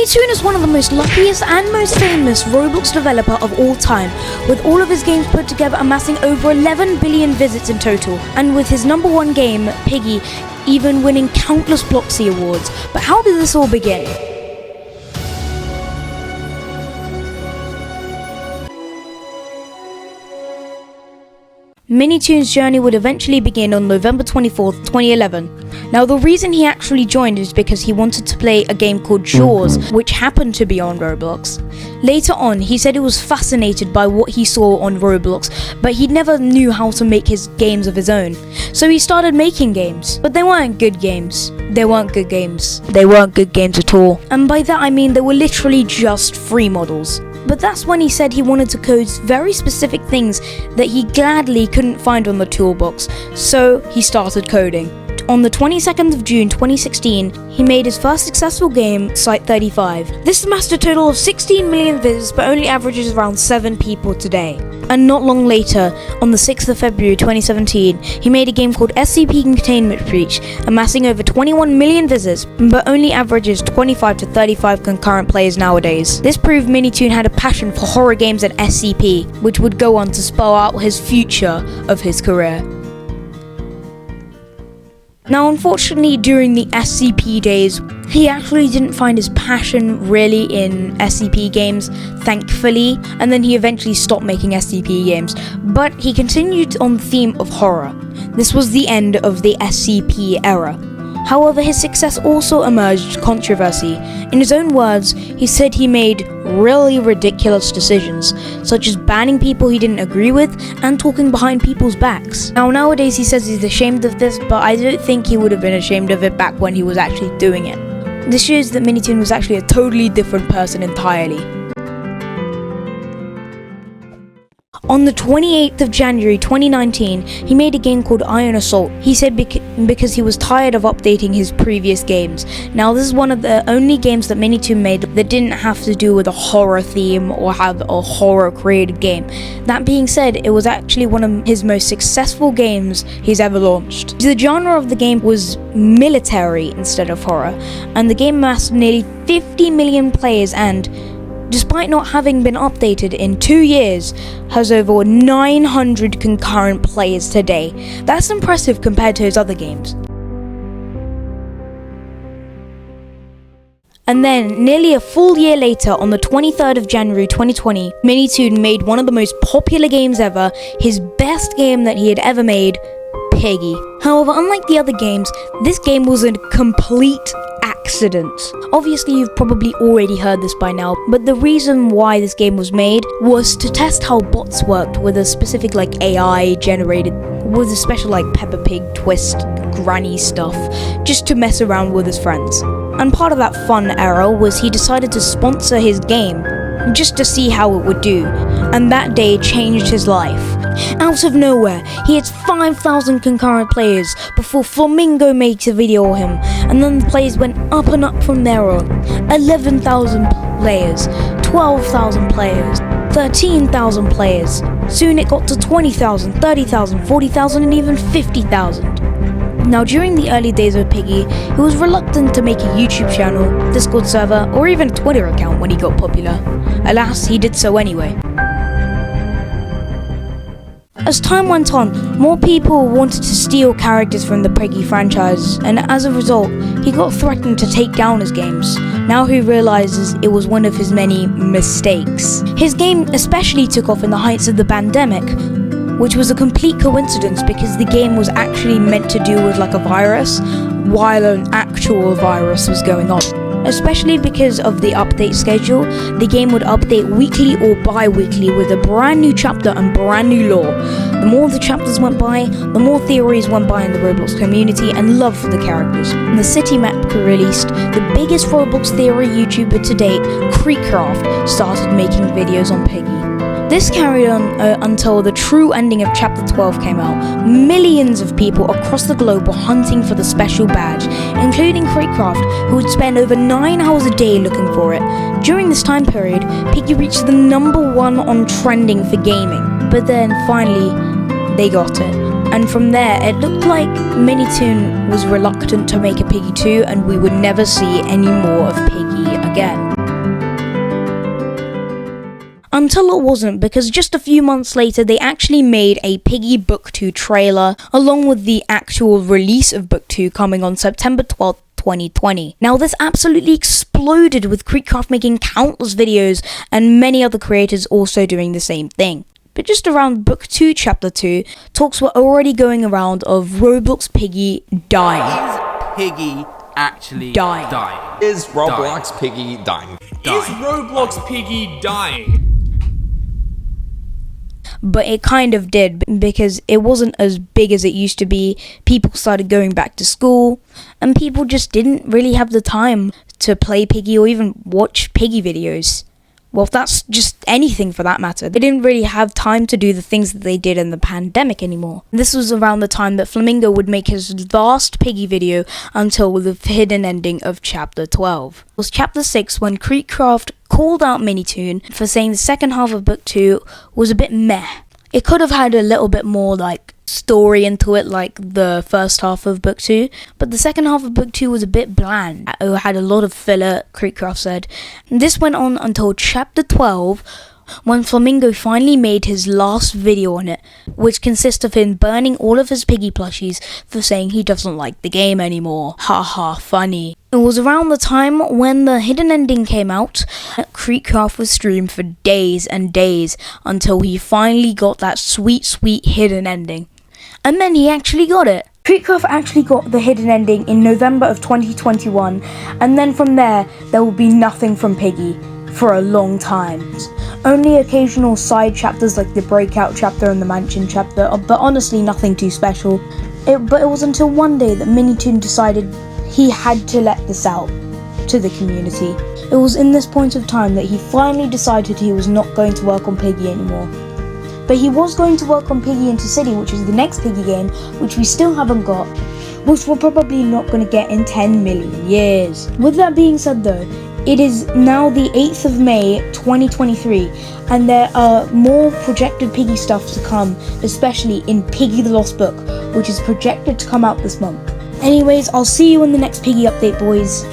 Minitoon is one of the most luckiest and most famous Roblox developer of all time, with all of his games put together amassing over 11 billion visits in total, and with his #1 game, Piggy, even winning countless Bloxy awards. But how did this all begin? Minitoon's journey would eventually begin on November 24th, 2011. Now, the reason he actually joined is because he wanted to play a game called Jaws, which happened to be on Roblox. Later on, he said he was fascinated by what he saw on Roblox, but he never knew how to make his games of his own. So he started making games, but they weren't good games. They weren't good games. They weren't good games at all. And by that I mean they were literally just free models. But that's when he said he wanted to code very specific things that he gladly couldn't find on the toolbox, so he started coding. On the 22nd of June 2016, he made his first successful game, Site 35. This amassed a total of 16 million visits but only averages around 7 people today. And not long later, on the 6th of February 2017, he made a game called SCP Containment Breach, amassing over 21 million visits but only averages 25 to 35 concurrent players nowadays. This proved Minitoon had a passion for horror games and SCP, which would go on to spell out his future of his career. Now, unfortunately, during the SCP days, he actually didn't find his passion really in SCP games, thankfully, and then he eventually stopped making SCP games, but he continued on the theme of horror. This was the end of the SCP era. However, his success also emerged controversy. In his own words, he said he made really ridiculous decisions, such as banning people he didn't agree with and talking behind people's backs. Now, nowadays he says he's ashamed of this, but I don't think he would have been ashamed of it back when he was actually doing it. This shows that Minitoon was actually a totally different person entirely. On the 28th of January 2019, he made a game called Iron Assault. He said because he was tired of updating his previous games. Now, this is one of the only games that Minitoon made that didn't have to do with a horror theme or have a horror created game. That being said, it was actually one of his most successful games he's ever launched. The genre of the game was military instead of horror, and the game amassed nearly 50 million players and, despite not having been updated in 2 years, has over 900 concurrent players today. That's impressive compared to his other games. And then, nearly a full year later, on the 23rd of January 2020, Minitoon made one of the most popular games ever, his best game that he had ever made, Piggy. However, unlike the other games, this game was a complete accident. Obviously, you've probably already heard this by now, but the reason why this game was made was to test how bots worked with a specific AI generated, with a special Peppa Pig twist, granny stuff, just to mess around with his friends. And part of that fun era was he decided to sponsor his game, just to see how it would do, and that day changed his life. Out of nowhere, he hits 5,000 concurrent players before Flamingo makes a video of him, and then the players went up and up from there on. 11,000 players, 12,000 players, 13,000 players. Soon it got to 20,000, 30,000, 40,000, and even 50,000. Now, during the early days of Piggy, he was reluctant to make a YouTube channel, Discord server, or even a Twitter account when he got popular. Alas, he did so anyway. As time went on, more people wanted to steal characters from the Piggy franchise, and as a result, he got threatened to take down his games. Now he realizes it was one of his many mistakes. His game especially took off in the heights of the pandemic, which was a complete coincidence because the game was actually meant to do with a virus, while an actual virus was going on. Especially because of the update schedule, the game would update weekly or bi-weekly with a brand new chapter and brand new lore. The more the chapters went by, the more theories went by in the Roblox community and love for the characters. When the city map released, the biggest Roblox theory YouTuber to date, Creekcraft, started making videos on Piggy. This carried on until the true ending of Chapter 12 came out. Millions of people across the globe were hunting for the special badge, including Creekcraft, who would spend over 9 hours a day looking for it. During this time period, Piggy reached the #1 on trending for gaming. But then, finally, they got it. And from there, it looked like Minitoon was reluctant to make a Piggy 2, and we would never see any more of Piggy again. Until it wasn't, because just a few months later they actually made a Piggy Book 2 trailer, along with the actual release of Book 2 coming on September 12th, 2020. Now this absolutely exploded, with Creekcraft making countless videos and many other creators also doing the same thing. But just around Book 2 Chapter 2, talks were already going around of Roblox Piggy dying. Is Piggy actually dying? Is Roblox Piggy dying? Is Roblox Piggy dying? But it kind of did, because it wasn't as big as it used to be. People started going back to school, and people just didn't really have the time to play Piggy or even watch Piggy videos. Well, that's just anything for that matter. They didn't really have time to do the things that they did in the pandemic anymore. This was around the time that Flamingo would make his last Piggy video until the hidden ending of Chapter 12. It was Chapter 6 when Creekcraft called out Minitoon for saying the second half of Book 2 was a bit meh. It could have had a little bit more story into it like the first half of Book 2, but the second half of Book 2 was a bit bland. It had a lot of filler, Creekcraft said. This went on until Chapter 12, when Flamingo finally made his last video on it, which consists of him burning all of his Piggy plushies for saying he doesn't like the game anymore. Haha, funny. It was around the time when the hidden ending came out. Creekcraft was streamed for days and days until he finally got that sweet, sweet hidden ending. And then he actually got it. Creekcraft actually got the hidden ending in November of 2021, and then from there will be nothing from Piggy for a long time. Only occasional side chapters like the Breakout chapter and the Mansion chapter, but honestly nothing too special. But it was until one day that Minitoon decided he had to let this out to the community. It was in this point of time that he finally decided he was not going to work on Piggy anymore. But he was going to work on Piggy Into City, which is the next Piggy game, which we still haven't got, which we're probably not going to get in 10 million years. With that being said though, it is now the 8th of May 2023, and there are more projected Piggy stuff to come, especially in Piggy the Lost Book, which is projected to come out this month. Anyways, I'll see you in the next Piggy update, boys.